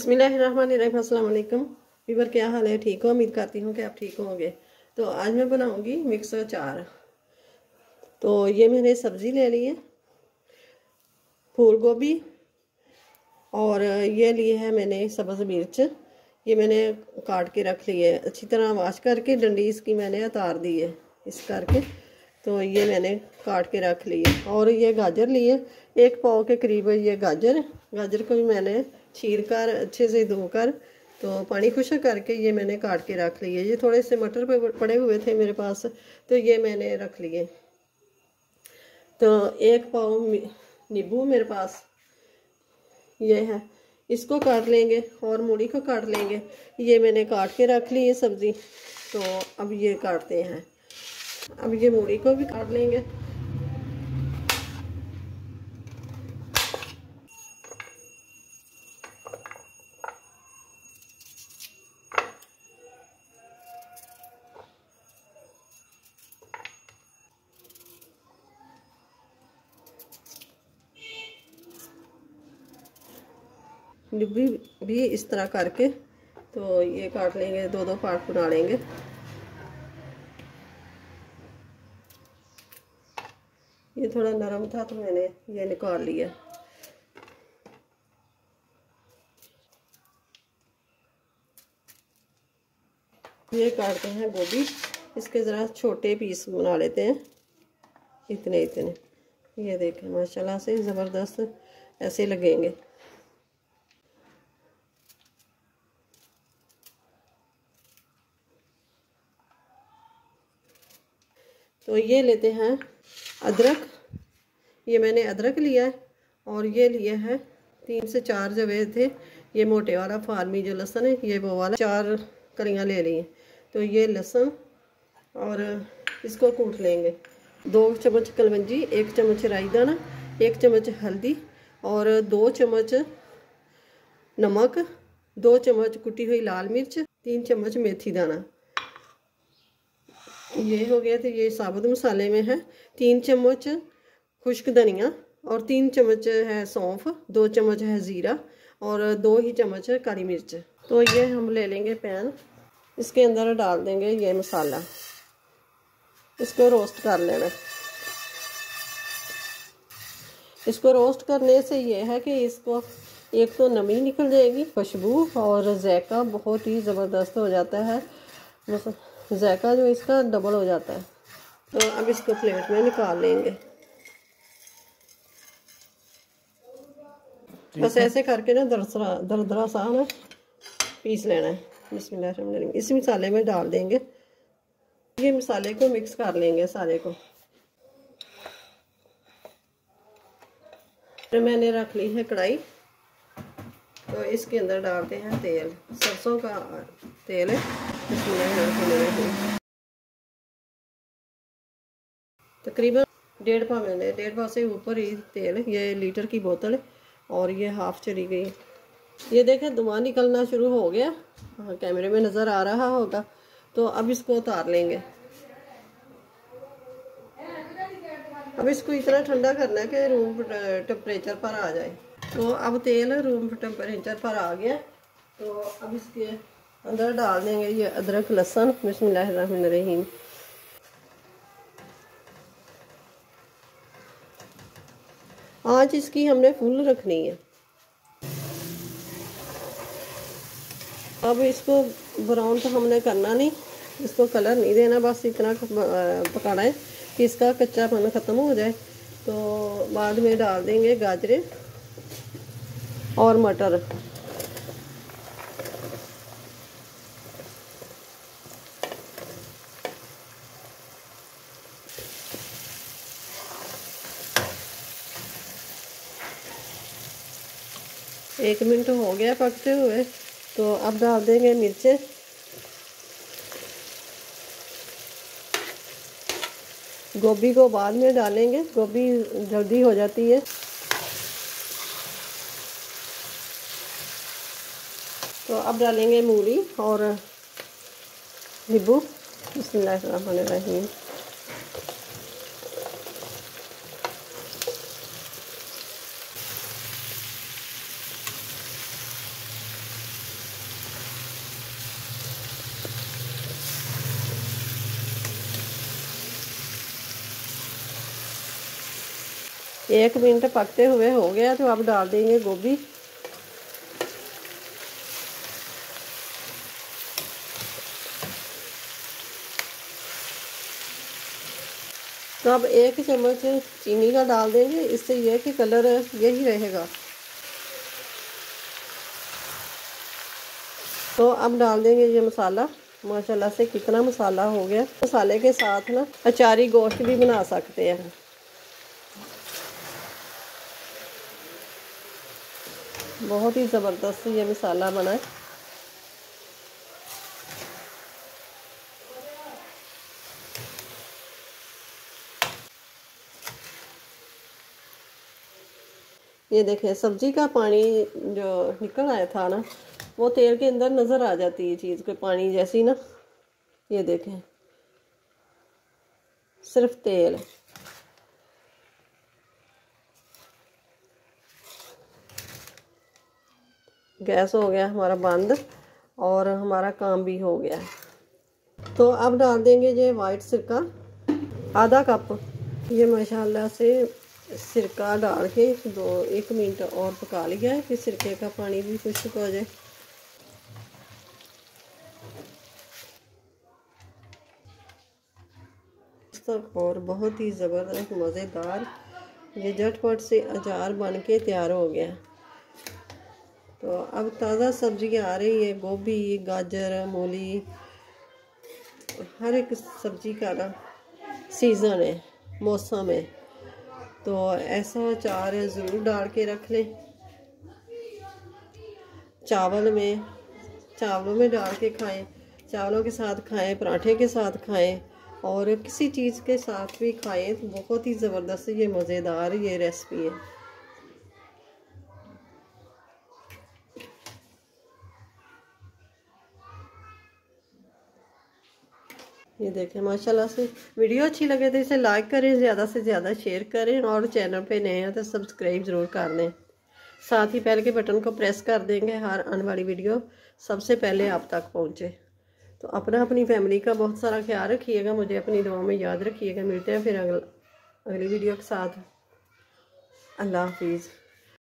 बिस्मिल्लाहिर्रहमानिर्रहीम। अस्सलाम वालेकुम वीवर, क्या हाल है? ठीक हो? उम्मीद करती हूँ कि आप ठीक होंगे। तो आज मैं बनाऊंगी मिक्स अचार। तो ये मैंने सब्ज़ी ले ली है, फूल गोभी, और ये लिए है मैंने सब्ज़ मिर्च। ये मैंने काट के रख ली है, अच्छी तरह वाश करके डंडी इसकी मैंने उतार दी है इस करके। तो ये मैंने काट के रख ली है। और ये गाजर लिए, 1 पाव के करीब ये गाजर को भी मैंने छील कर अच्छे से धोकर तो पानी खुश्क करके ये मैंने काट के रख लिए। ये थोड़े से मटर पे पड़े हुए थे मेरे पास, तो ये मैंने रख लिए। तो 1 पाव नींबू मेरे पास ये है, इसको काट लेंगे और मूली को काट लेंगे। ये मैंने काट के रख ली है सब्ज़ी। तो अब ये काटते हैं। अब ये मूली को भी काट लेंगे। डिब्बी भी इस तरह करके तो ये काट लेंगे, 2-2 पार्ट बना लेंगे। ये थोड़ा नरम था तो मैंने ये निकाल लिया। ये काटते हैं गोभी, इसके ज़रा छोटे पीस बना लेते हैं, इतने इतने। ये देखें माशाल्लाह से ज़बरदस्त ऐसे लगेंगे। तो ये लेते हैं अदरक। ये मैंने अदरक लिया है, और ये लिया है 3 से 4 जो वे थे ये मोटे वाला फार्मी जो लहसुन है, ये वो वाला 4 कलियाँ ले ली हैं। तो ये लहसुन, और इसको कूट लेंगे। 2 चम्मच कलवंजी, 1 चम्मच राई दाना, 1 चम्मच हल्दी, और 2 चम्मच नमक, 2 चम्मच कुटी हुई लाल मिर्च, 3 चम्मच मेथी दाना। ये हो गया। तो ये साबुत मसाले में है 3 चम्मच खुश्क धनिया, और 3 चम्मच है सौंफ, 2 चम्मच है ज़ीरा, और 2 ही चम्मच काली मिर्च। तो ये हम ले लेंगे पैन, इसके अंदर डाल देंगे ये मसाला, इसको रोस्ट कर लेना। इसको रोस्ट करने से ये है कि इसको एक तो नमी निकल जाएगी, खुशबू और जायका बहुत ही ज़बरदस्त हो जाता है। जायका जो इसका डबल हो जाता है। तो अब इसको प्लेट में निकाल लेंगे। बस ऐसे करके ना दरदरा सा ना पीस लेना है। बिस्मिल्लाह, इस मसाले में डाल देंगे। ये मसाले को मिक्स कर लेंगे सारे को। फिर मैंने रख ली है कढ़ाई, तो इसके अंदर डालते हैं तेल। सरसों का तेल है। बिस्मिल्लाह, तकरीबन 1.5 पाव मैंने 1.5 पाव से ऊपर ही तेल। ये लीटर की बोतल है, और ये हाफ चली गई। ये देखें धुआं निकलना शुरू हो गया। हाँ, कैमरे में नज़र आ रहा होगा। तो अब इसको उतार लेंगे। अब इसको इतना ठंडा करना है कि रूम टेम्परेचर पर आ जाए। तो अब तेल रूम टेम्परेचर पर आ गया। तो अब इसके अंदर डाल देंगे ये अदरक लहसुन। बिस्मिल्लाहिर्रहमानिर्रहीम। आज इसकी हमने फुल रखनी है। अब इसको ब्राउन तो हमने करना नहीं, इसको कलर नहीं देना, बस इतना पकाना है कि इसका कच्चापन ख़त्म हो जाए। तो बाद में डाल देंगे गाजरें और मटर। एक मिनट हो गया पकते हुए। तो अब डाल देंगे मिर्चें। गोभी को बाद में डालेंगे, गोभी जल्दी हो जाती है। तो अब डालेंगे मूली और नींबू। बिस्मिल्लाहिर्रहमानिर्रहीम। 1 मिनट पकते हुए हो गया, तो अब डाल देंगे गोभी। तो अब 1 चम्मच चीनी का डाल देंगे, इससे यह कि कलर यही रहेगा। तो अब डाल देंगे ये मसाला। माशाल्लाह से कितना मसाला हो गया। मसाले के साथ ना अचारी गोश्त भी बना सकते हैं। बहुत ही ज़बरदस्त ये मसाला बना है। ये देखें, सब्जी का पानी जो निकल आया था ना, वो तेल के अंदर नज़र आ जाती है चीज़ के पानी जैसी ना। ये देखें, सिर्फ तेल। गैस हो गया हमारा बंद और हमारा काम भी हो गया। तो अब डाल देंगे ये वाइट सिरका, आधा कप। ये माशाल्लाह से सिरका डाल के 1 मिनट और पका लिया है कि सिरके का पानी भी खुश्क हो जाए। और बहुत ही ज़बरदस्त मज़ेदार ये झटपट से अचार बन के तैयार हो गया। तो अब ताज़ा सब्जी आ रही है, गोभी, गाजर, मूली, हर एक सब्जी का ना सीज़न है, मौसम है। तो ऐसा अचार ज़रूर डाल के रख लें। चावलों में डाल के खाएं, चावलों के साथ खाएं, पराठे के साथ खाएं और किसी चीज़ के साथ भी खाएं। तो बहुत ही ज़बरदस्त ये मज़ेदार ये रेसिपी है। ये देखें, माशाल्लाह से वीडियो अच्छी लगे तो इसे लाइक करें, ज़्यादा से ज़्यादा शेयर करें और चैनल पे नए हैं तो सब्सक्राइब ज़रूर कर लें। साथ ही बेल के बटन को प्रेस कर देंगे, हर आने वाली वीडियो सबसे पहले आप तक पहुंचे। तो अपनी फैमिली का बहुत सारा ख्याल रखिएगा, मुझे अपनी दुआ में याद रखिएगा। मिलते हैं फिर अगली वीडियो के साथ। अल्लाह हाफिज़।